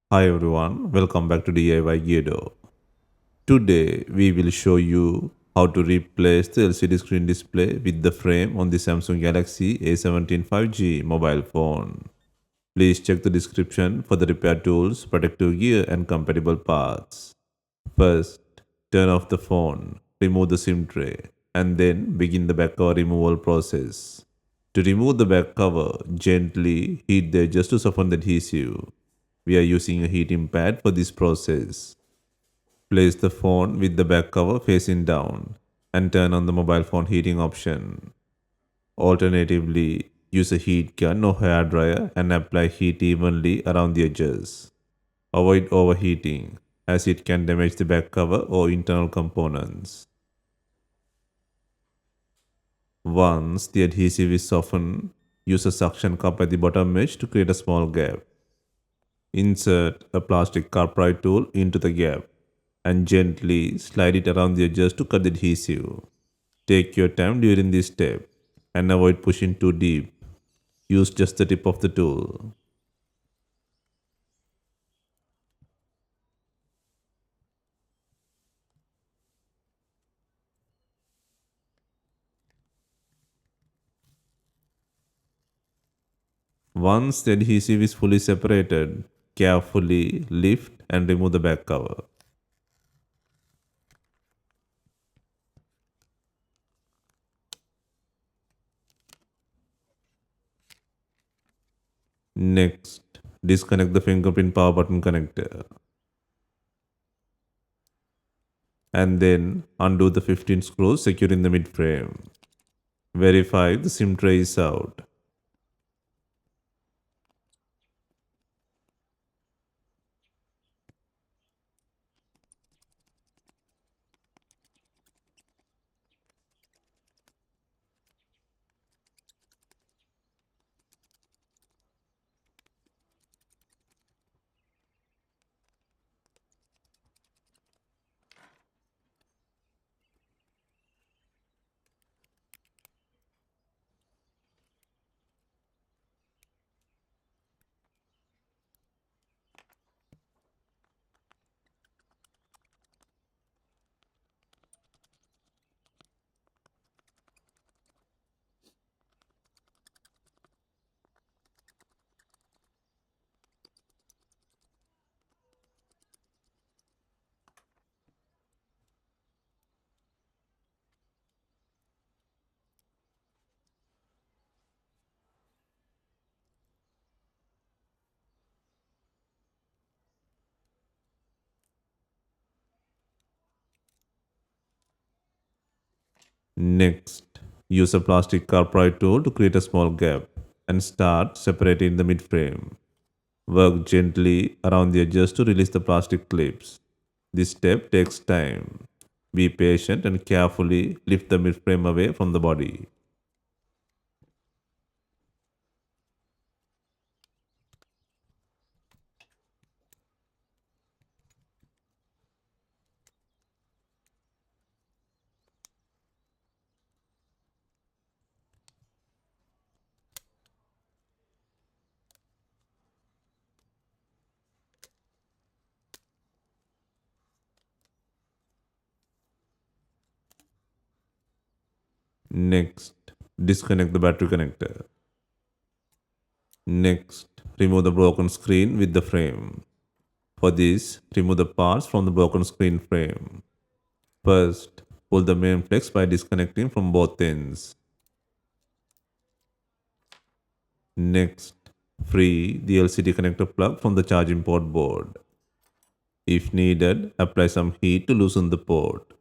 Hi everyone, welcome back to DIY Guido. Today we will show you how to replace the LCD screen display with the frame on the Samsung Galaxy A17 5G mobile phone. Please check the description for the repair tools, protective gear and compatible parts. First, turn off the phone, remove the SIM tray and then begin the back cover removal process. To remove the back cover, gently heat the edges to soften the adhesive. We are using a heating pad for this process. Place the phone with the back cover facing down and turn on the mobile phone heating option. Alternatively, use a heat gun or hair dryer and apply heat evenly around the edges. Avoid overheating as it can damage the back cover or internal components. Once the adhesive is softened, use a suction cup at the bottom edge to create a small gap. Insert a plastic car pry tool into the gap and gently slide it around the edges to cut the adhesive. Take your time during this step and avoid pushing too deep. Use just the tip of the tool. Once the adhesive is fully separated, carefully lift and remove the back cover. Next, disconnect the fingerprint power button connector and then undo the 15 screws securing the mid frame. Verify the SIM tray is out. Next, use a plastic car pry tool to create a small gap and start separating the mid frame. Work gently around the edges to release the plastic clips. This step takes time. Be patient and carefully lift the mid frame away from the body. Next, disconnect the battery connector. Next, remove the broken screen with the frame. For this, remove the parts from the broken screen frame. First, pull the main flex by disconnecting from both ends. Next, free the LCD connector plug from the charging port board. If needed, apply some heat to loosen the port.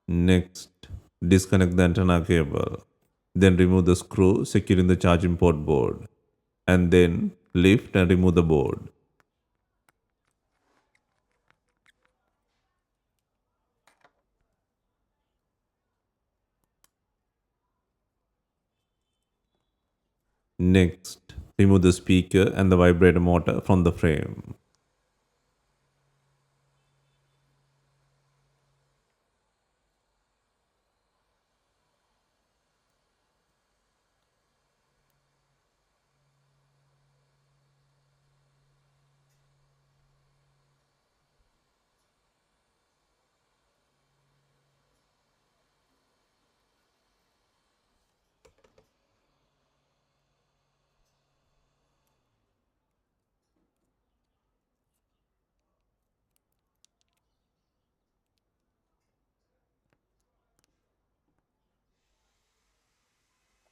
Next, disconnect the antenna cable. Then remove the screw securing the charging port board. And then lift and remove the board. Next, remove the speaker and the vibrator motor from the frame.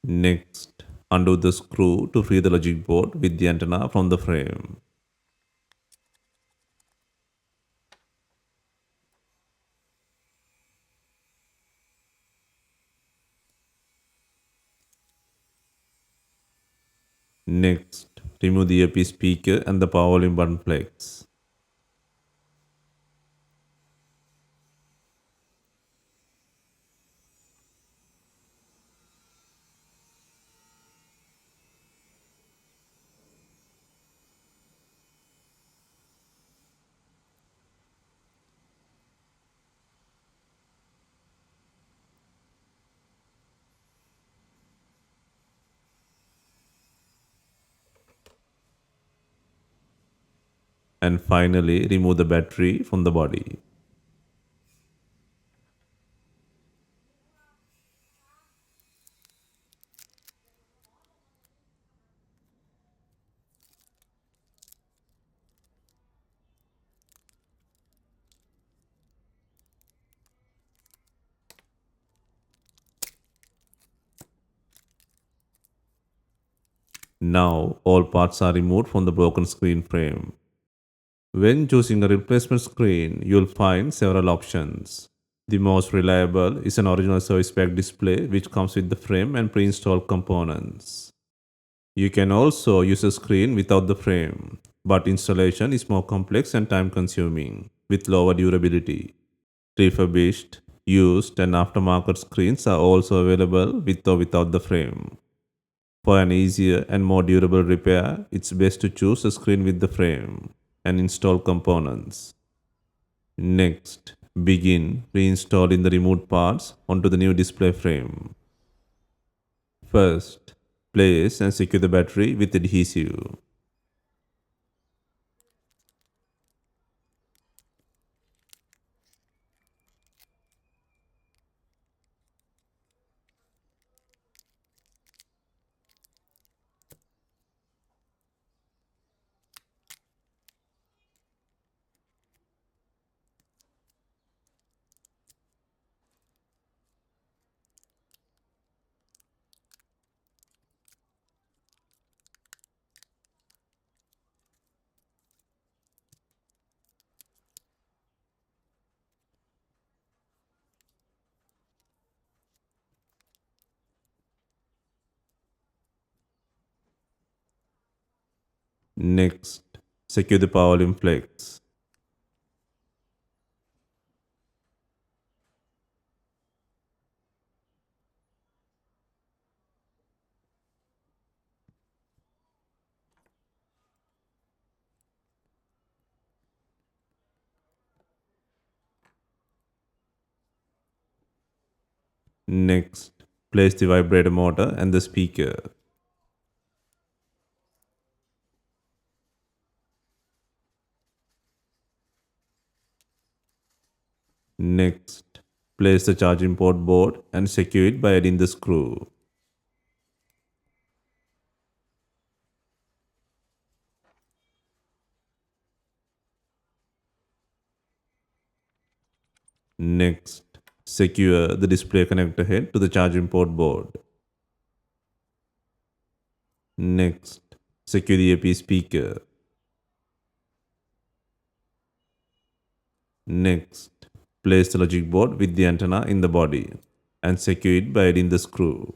Next, undo the screw to free the logic board with the antenna from the frame. Next, remove the earpiece speaker and the power volume button flex. And finally, remove the battery from the body. Now, all parts are removed from the broken screen frame. When choosing a replacement screen, you'll find several options. The most reliable is an original service pack display which comes with the frame and pre-installed components. You can also use a screen without the frame, but installation is more complex and time consuming with lower durability. Refurbished, used, and aftermarket screens are also available with or without the frame. For an easier and more durable repair, it's best to choose a screen with the frame and install components. Next, begin reinstalling the removed parts onto the new display frame. First, place and secure the battery with adhesive. Next, secure the power limb flex. Next, place the vibrator motor and the speaker. Next, place the charging port board and secure it by adding the screw. Next, secure the display connector head to the charging port board. Next, secure the AP speaker. Next, place the logic board with the antenna in the body and secure it by adding the screw.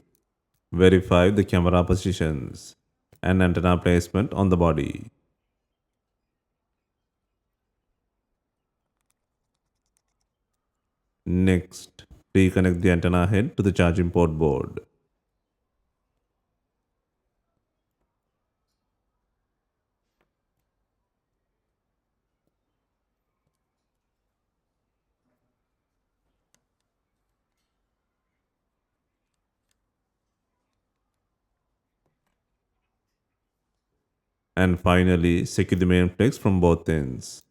Verify the camera positions and antenna placement on the body. Next, reconnect the antenna head to the charging port board. And finally, secure the main flex from both ends.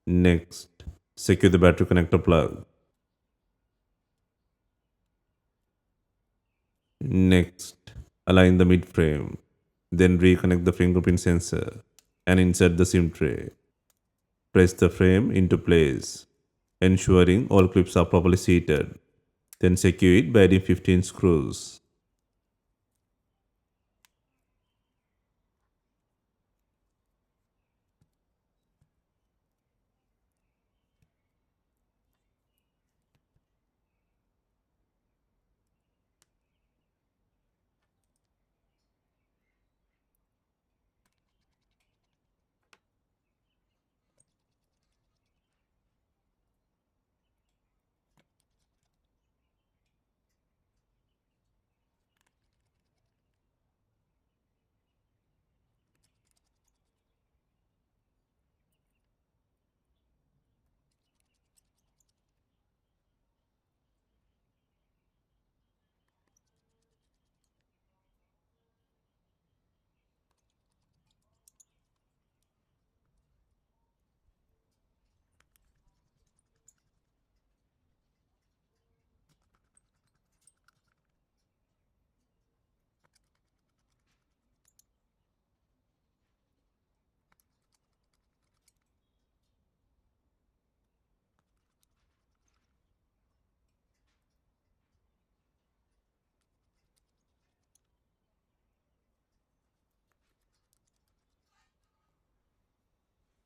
Next, secure the battery connector plug. Next, align the mid frame. Then reconnect the fingerprint sensor. and insert the SIM tray. Press the frame into place, ensuring all clips are properly seated. Then secure it by adding 15 screws.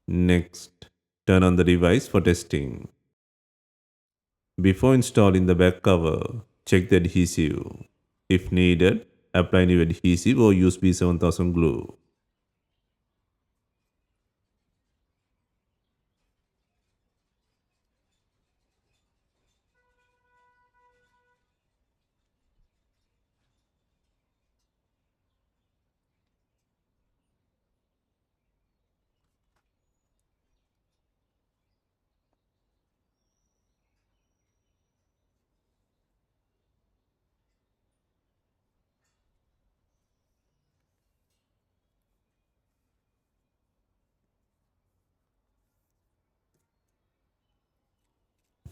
Next, turn on the device for testing. Before installing the back cover, check the adhesive. If needed, apply new adhesive or use B7000 glue.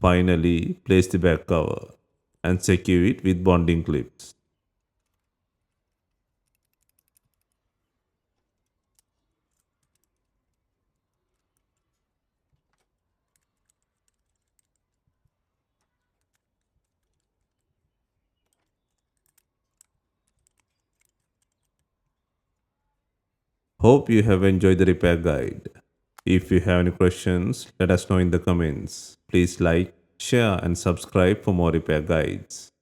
Finally, place the back cover and secure it with bonding clips. Hope you have enjoyed the repair guide. If you have any questions, let us know in the comments. Please like, share and subscribe for more repair guides.